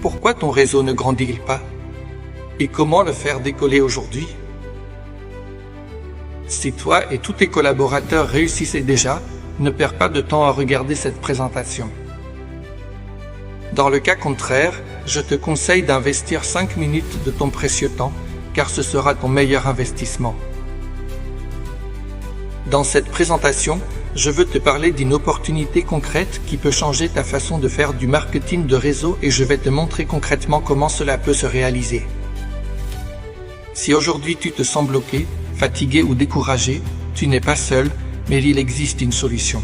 Pourquoi ton réseau ne grandit-il pas? Et comment le faire décoller aujourd'hui? Si toi et tous tes collaborateurs réussissez déjà, ne perds pas de temps à regarder cette présentation. Dans le cas contraire, je te conseille d'investir 5 minutes de ton précieux temps, car ce sera ton meilleur investissement. Dans cette présentation, je veux te parler d'une opportunité concrète qui peut changer ta façon de faire du marketing de réseau et je vais te montrer concrètement comment cela peut se réaliser. Si aujourd'hui tu te sens bloqué, fatigué ou découragé, tu n'es pas seul, mais il existe une solution.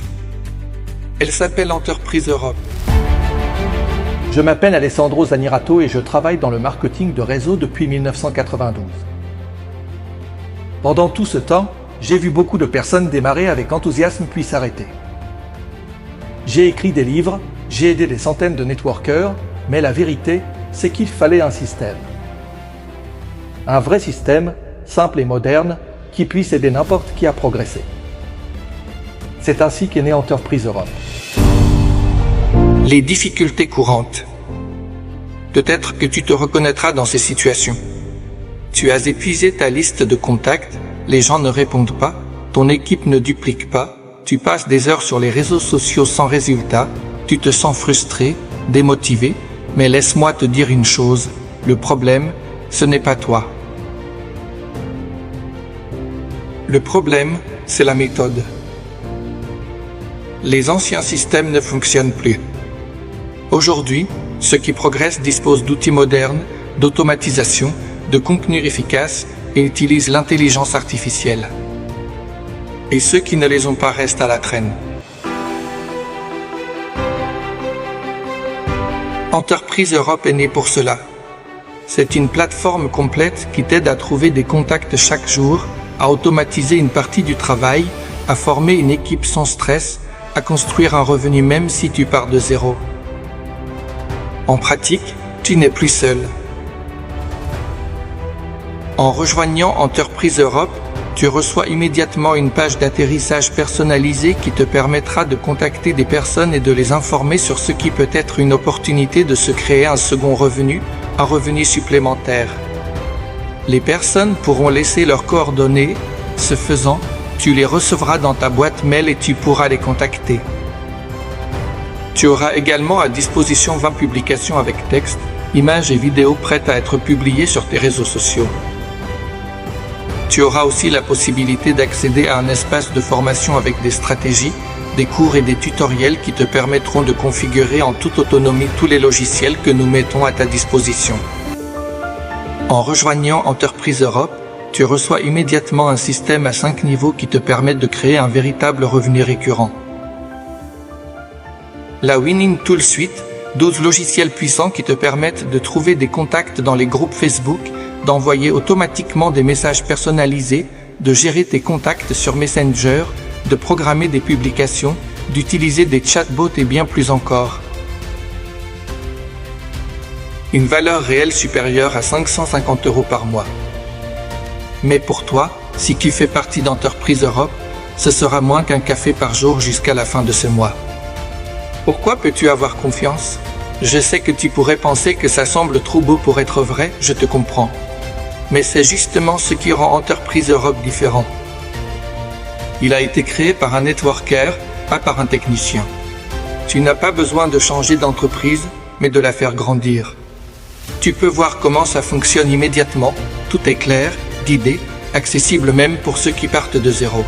Elle s'appelle Entreprise Europe. Je m'appelle Alessandro Zanirato et je travaille dans le marketing de réseau depuis 1992. Pendant tout ce temps, j'ai vu beaucoup de personnes démarrer avec enthousiasme puis s'arrêter. J'ai écrit des livres, j'ai aidé des centaines de networkers, mais la vérité, c'est qu'il fallait un système. Un vrai système, simple et moderne, qui puisse aider n'importe qui à progresser. C'est ainsi qu'est née Entreprise Europe. Les difficultés courantes. Peut-être que tu te reconnaîtras dans ces situations. Tu as épuisé ta liste de contacts, les gens ne répondent pas, ton équipe ne duplique pas, tu passes des heures sur les réseaux sociaux sans résultat, tu te sens frustré, démotivé, mais laisse-moi te dire une chose, le problème, ce n'est pas toi. Le problème, c'est la méthode. Les anciens systèmes ne fonctionnent plus. Aujourd'hui, ceux qui progressent disposent d'outils modernes, d'automatisation, de contenus efficaces et utilisent l'intelligence artificielle. Et ceux qui ne les ont pas restent à la traîne. Entreprise Europe est née pour cela. C'est une plateforme complète qui t'aide à trouver des contacts chaque jour, à automatiser une partie du travail, à former une équipe sans stress, à construire un revenu même si tu pars de zéro. En pratique, tu n'es plus seul. En rejoignant Entreprise Europe, tu reçois immédiatement une page d'atterrissage personnalisée qui te permettra de contacter des personnes et de les informer sur ce qui peut être une opportunité de se créer un second revenu, un revenu supplémentaire. Les personnes pourront laisser leurs coordonnées. Ce faisant, tu les recevras dans ta boîte mail et tu pourras les contacter. Tu auras également à disposition 20 publications avec texte, images et vidéos prêtes à être publiées sur tes réseaux sociaux. Tu auras aussi la possibilité d'accéder à un espace de formation avec des stratégies, des cours et des tutoriels qui te permettront de configurer en toute autonomie tous les logiciels que nous mettons à ta disposition. En rejoignant Entreprise Europe, tu reçois immédiatement un système à 5 niveaux qui te permet de créer un véritable revenu récurrent. La Winning Tool Suite, 12 logiciels puissants qui te permettent de trouver des contacts dans les groupes Facebook, d'envoyer automatiquement des messages personnalisés, de gérer tes contacts sur Messenger, de programmer des publications, d'utiliser des chatbots et bien plus encore. Une valeur réelle supérieure à 550 € par mois. Mais pour toi, si tu fais partie d'Entreprise Europe, ce sera moins qu'un café par jour jusqu'à la fin de ce mois. Pourquoi peux-tu avoir confiance? Je sais que tu pourrais penser que ça semble trop beau pour être vrai, je te comprends. Mais c'est justement ce qui rend Entreprise Europe différent. Il a été créé par un networker, pas par un technicien. Tu n'as pas besoin de changer d'entreprise, mais de la faire grandir. Tu peux voir comment ça fonctionne immédiatement, tout est clair, guidé, accessible même pour ceux qui partent de zéro.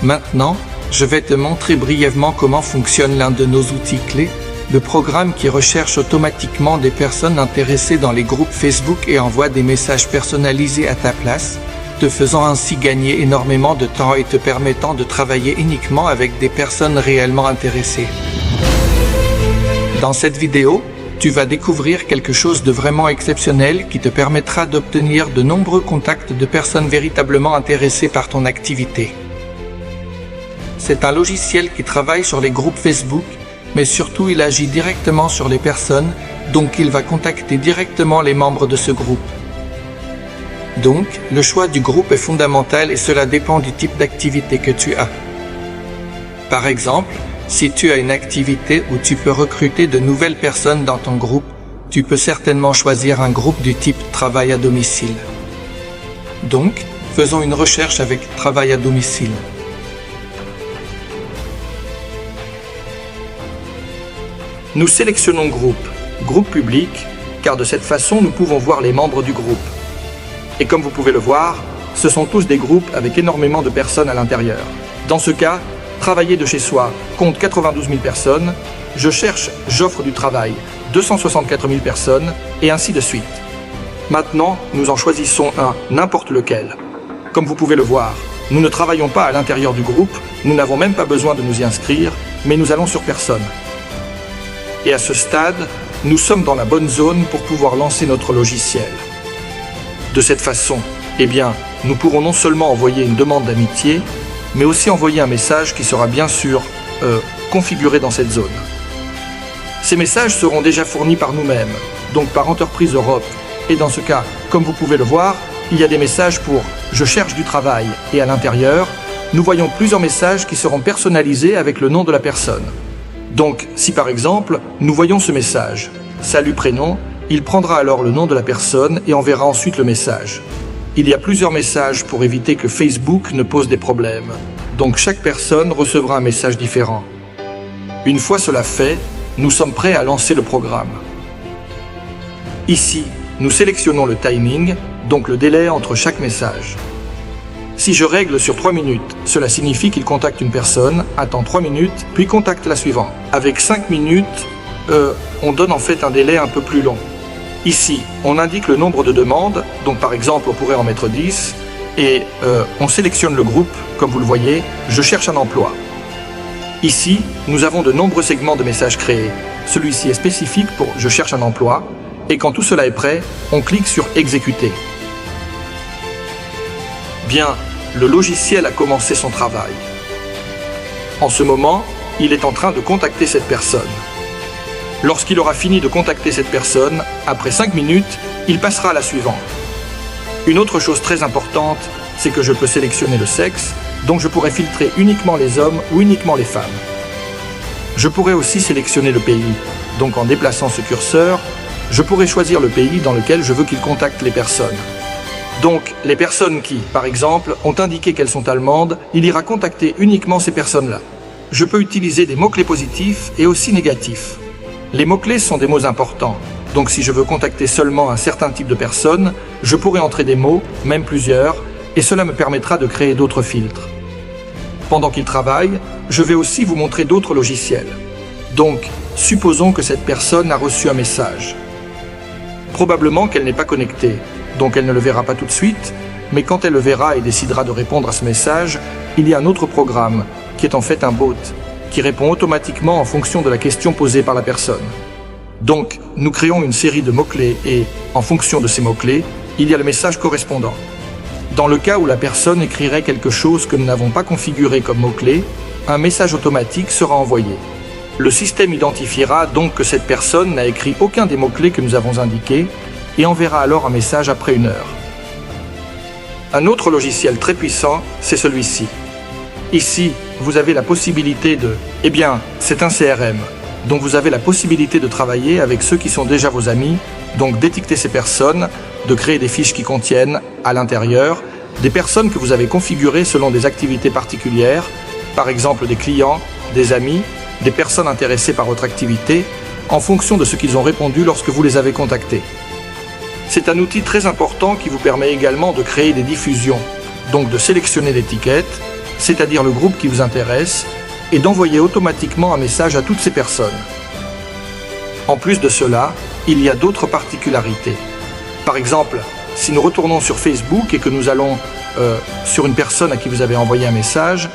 Maintenant, je vais te montrer brièvement comment fonctionne l'un de nos outils clés, le programme qui recherche automatiquement des personnes intéressées dans les groupes Facebook et envoie des messages personnalisés à ta place, te faisant ainsi gagner énormément de temps et te permettant de travailler uniquement avec des personnes réellement intéressées. Dans cette vidéo, tu vas découvrir quelque chose de vraiment exceptionnel qui te permettra d'obtenir de nombreux contacts de personnes véritablement intéressées par ton activité. C'est un logiciel qui travaille sur les groupes Facebook, mais surtout il agit directement sur les personnes, donc il va contacter directement les membres de ce groupe. Donc, le choix du groupe est fondamental et cela dépend du type d'activité que tu as. Par exemple, si tu as une activité où tu peux recruter de nouvelles personnes dans ton groupe, tu peux certainement choisir un groupe du type travail à domicile. Donc, faisons une recherche avec travail à domicile. Nous sélectionnons groupe public, car de cette façon nous pouvons voir les membres du groupe. Et comme vous pouvez le voir, ce sont tous des groupes avec énormément de personnes à l'intérieur. Dans ce cas, travailler de chez soi compte 92 000 personnes, je cherche j'offre du travail 264 000 personnes, et ainsi de suite. Maintenant, nous en choisissons un, n'importe lequel. Comme vous pouvez le voir, nous ne travaillons pas à l'intérieur du groupe, nous n'avons même pas besoin de nous y inscrire, mais nous allons sur personne. Et à ce stade, nous sommes dans la bonne zone pour pouvoir lancer notre logiciel. De cette façon, nous pourrons non seulement envoyer une demande d'amitié, mais aussi envoyer un message qui sera bien sûr configuré dans cette zone. Ces messages seront déjà fournis par nous-mêmes, donc par Entreprise Europe. Et dans ce cas, comme vous pouvez le voir, il y a des messages pour « Je cherche du travail » et à l'intérieur, nous voyons plusieurs messages qui seront personnalisés avec le nom de la personne. Donc, si par exemple, nous voyons ce message « Salut prénom », il prendra alors le nom de la personne et enverra ensuite le message. Il y a plusieurs messages pour éviter que Facebook ne pose des problèmes. Donc chaque personne recevra un message différent. Une fois cela fait, nous sommes prêts à lancer le programme. Ici, nous sélectionnons le timing, donc le délai entre chaque message. Si je règle sur 3 minutes, cela signifie qu'il contacte une personne, attend 3 minutes, puis contacte la suivante. Avec 5 minutes, on donne en fait un délai un peu plus long. Ici, on indique le nombre de demandes, donc par exemple on pourrait en mettre 10, et on sélectionne le groupe, comme vous le voyez, je cherche un emploi. Ici, nous avons de nombreux segments de messages créés. Celui-ci est spécifique pour je cherche un emploi, et quand tout cela est prêt, on clique sur exécuter. Bien, le logiciel a commencé son travail. En ce moment, il est en train de contacter cette personne. Lorsqu'il aura fini de contacter cette personne, après 5 minutes, il passera à la suivante. Une autre chose très importante, c'est que je peux sélectionner le sexe, donc je pourrais filtrer uniquement les hommes ou uniquement les femmes. Je pourrais aussi sélectionner le pays, donc en déplaçant ce curseur, je pourrais choisir le pays dans lequel je veux qu'il contacte les personnes. Donc, les personnes qui, par exemple, ont indiqué qu'elles sont allemandes, il ira contacter uniquement ces personnes-là. Je peux utiliser des mots-clés positifs et aussi négatifs. Les mots-clés sont des mots importants, donc si je veux contacter seulement un certain type de personnes, je pourrais entrer des mots, même plusieurs, et cela me permettra de créer d'autres filtres. Pendant qu'il travaille, je vais aussi vous montrer d'autres logiciels. Donc, supposons que cette personne a reçu un message. Probablement qu'elle n'est pas connectée, donc elle ne le verra pas tout de suite, mais quand elle le verra et décidera de répondre à ce message, il y a un autre programme, qui est en fait un bot, qui répond automatiquement en fonction de la question posée par la personne. Donc, nous créons une série de mots-clés et, en fonction de ces mots-clés, il y a le message correspondant. Dans le cas où la personne écrirait quelque chose que nous n'avons pas configuré comme mot-clé, un message automatique sera envoyé. Le système identifiera donc que cette personne n'a écrit aucun des mots-clés que nous avons indiqués et enverra alors un message après 1 heure. Un autre logiciel très puissant, c'est celui-ci. Ici, vous avez la possibilité de... c'est un CRM, donc vous avez la possibilité de travailler avec ceux qui sont déjà vos amis, donc d'étiqueter ces personnes, de créer des fiches qui contiennent, à l'intérieur, des personnes que vous avez configurées selon des activités particulières, par exemple des clients, des amis, des personnes intéressées par votre activité, en fonction de ce qu'ils ont répondu lorsque vous les avez contactés. C'est un outil très important qui vous permet également de créer des diffusions, donc de sélectionner l'étiquette, c'est-à-dire le groupe qui vous intéresse, et d'envoyer automatiquement un message à toutes ces personnes. En plus de cela, il y a d'autres particularités. Par exemple, si nous retournons sur Facebook et que nous allons sur une personne à qui vous avez envoyé un message,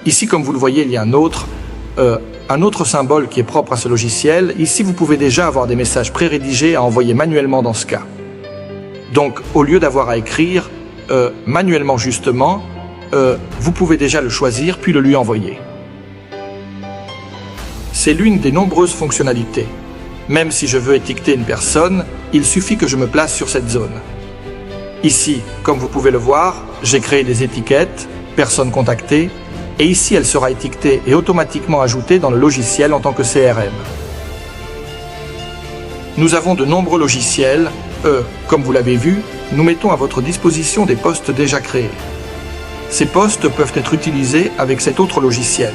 ici comme vous le voyez, il y a un autre symbole qui est propre à ce logiciel. Ici, vous pouvez déjà avoir des messages pré-rédigés à envoyer manuellement dans ce cas. Donc, au lieu d'avoir à écrire manuellement justement, vous pouvez déjà le choisir puis le lui envoyer. C'est l'une des nombreuses fonctionnalités. Même si je veux étiqueter une personne, il suffit que je me place sur cette zone. Ici, comme vous pouvez le voir, j'ai créé des étiquettes, personnes contactées, et ici elle sera étiquetée et automatiquement ajoutée dans le logiciel en tant que CRM. Nous avons de nombreux logiciels, comme vous l'avez vu, nous mettons à votre disposition des postes déjà créés. Ces postes peuvent être utilisés avec cet autre logiciel.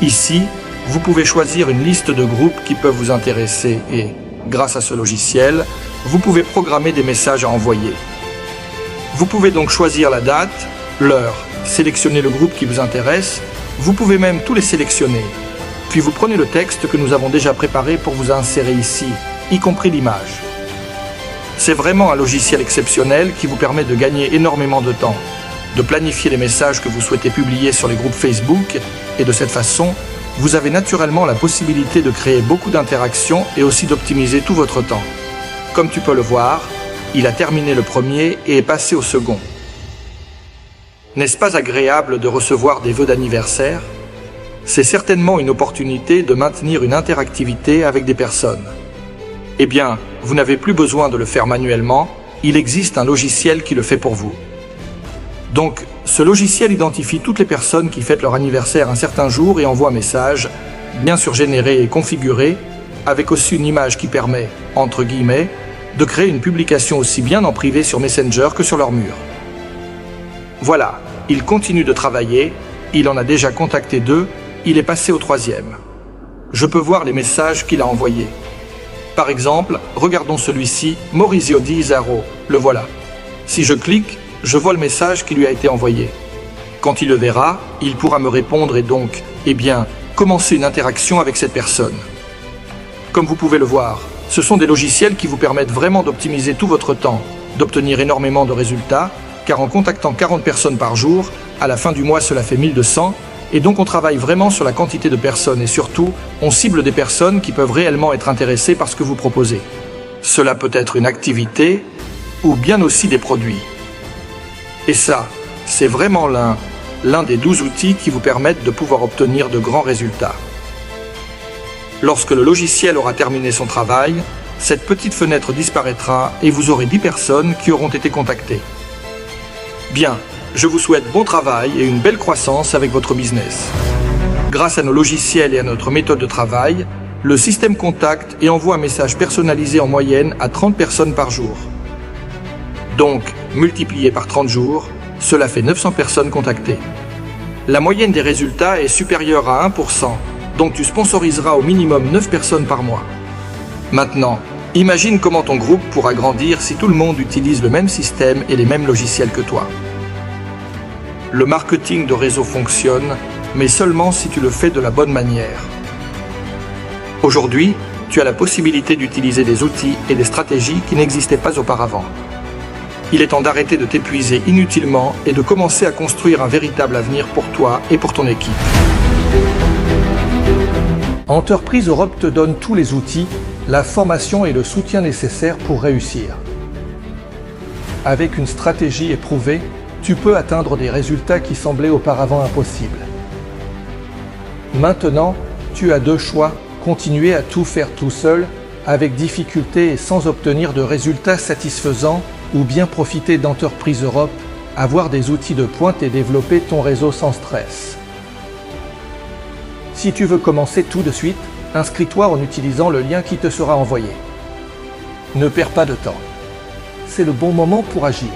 Ici, vous pouvez choisir une liste de groupes qui peuvent vous intéresser et, grâce à ce logiciel, vous pouvez programmer des messages à envoyer. Vous pouvez donc choisir la date, l'heure, sélectionner le groupe qui vous intéresse, vous pouvez même tous les sélectionner. Puis vous prenez le texte que nous avons déjà préparé pour vous insérer ici, y compris l'image. C'est vraiment un logiciel exceptionnel qui vous permet de gagner énormément de temps, de planifier les messages que vous souhaitez publier sur les groupes Facebook, et de cette façon, vous avez naturellement la possibilité de créer beaucoup d'interactions et aussi d'optimiser tout votre temps. Comme tu peux le voir, il a terminé le premier et est passé au second. N'est-ce pas agréable de recevoir des vœux d'anniversaire? C'est certainement une opportunité de maintenir une interactivité avec des personnes. Eh bien, vous n'avez plus besoin de le faire manuellement, il existe un logiciel qui le fait pour vous. Donc, ce logiciel identifie toutes les personnes qui fêtent leur anniversaire un certain jour et envoie un message, bien sûr généré et configuré, avec aussi une image qui permet, entre guillemets, de créer une publication aussi bien en privé sur Messenger que sur leur mur. Voilà, il continue de travailler, il en a déjà contacté 2, il est passé au 3e. Je peux voir les messages qu'il a envoyés. Par exemple, regardons celui-ci, Maurizio Di Zaro, le voilà. Si je clique, je vois le message qui lui a été envoyé. Quand il le verra, il pourra me répondre et donc, commencer une interaction avec cette personne. Comme vous pouvez le voir, ce sont des logiciels qui vous permettent vraiment d'optimiser tout votre temps, d'obtenir énormément de résultats, car en contactant 40 personnes par jour, à la fin du mois cela fait 1200, et donc on travaille vraiment sur la quantité de personnes et surtout, on cible des personnes qui peuvent réellement être intéressées par ce que vous proposez. Cela peut être une activité ou bien aussi des produits. Et ça, c'est vraiment l'un des 12 outils qui vous permettent de pouvoir obtenir de grands résultats. Lorsque le logiciel aura terminé son travail, cette petite fenêtre disparaîtra et vous aurez 10 personnes qui auront été contactées. Bien, je vous souhaite bon travail et une belle croissance avec votre business. Grâce à nos logiciels et à notre méthode de travail, le système contacte et envoie un message personnalisé en moyenne à 30 personnes par jour. Donc, multiplié par 30 jours, cela fait 900 personnes contactées. La moyenne des résultats est supérieure à 1%, donc tu sponsoriseras au minimum 9 personnes par mois. Maintenant, imagine comment ton groupe pourra grandir si tout le monde utilise le même système et les mêmes logiciels que toi. Le marketing de réseau fonctionne, mais seulement si tu le fais de la bonne manière. Aujourd'hui, tu as la possibilité d'utiliser des outils et des stratégies qui n'existaient pas auparavant. Il est temps d'arrêter de t'épuiser inutilement et de commencer à construire un véritable avenir pour toi et pour ton équipe. Entreprise Europe te donne tous les outils, la formation et le soutien nécessaires pour réussir. Avec une stratégie éprouvée, tu peux atteindre des résultats qui semblaient auparavant impossibles. Maintenant, tu as 2 choix, continuer à tout faire tout seul, avec difficulté et sans obtenir de résultats satisfaisants, ou bien profiter d'Entreprise Europe, avoir des outils de pointe et développer ton réseau sans stress. Si tu veux commencer tout de suite, inscris-toi en utilisant le lien qui te sera envoyé. Ne perds pas de temps. C'est le bon moment pour agir.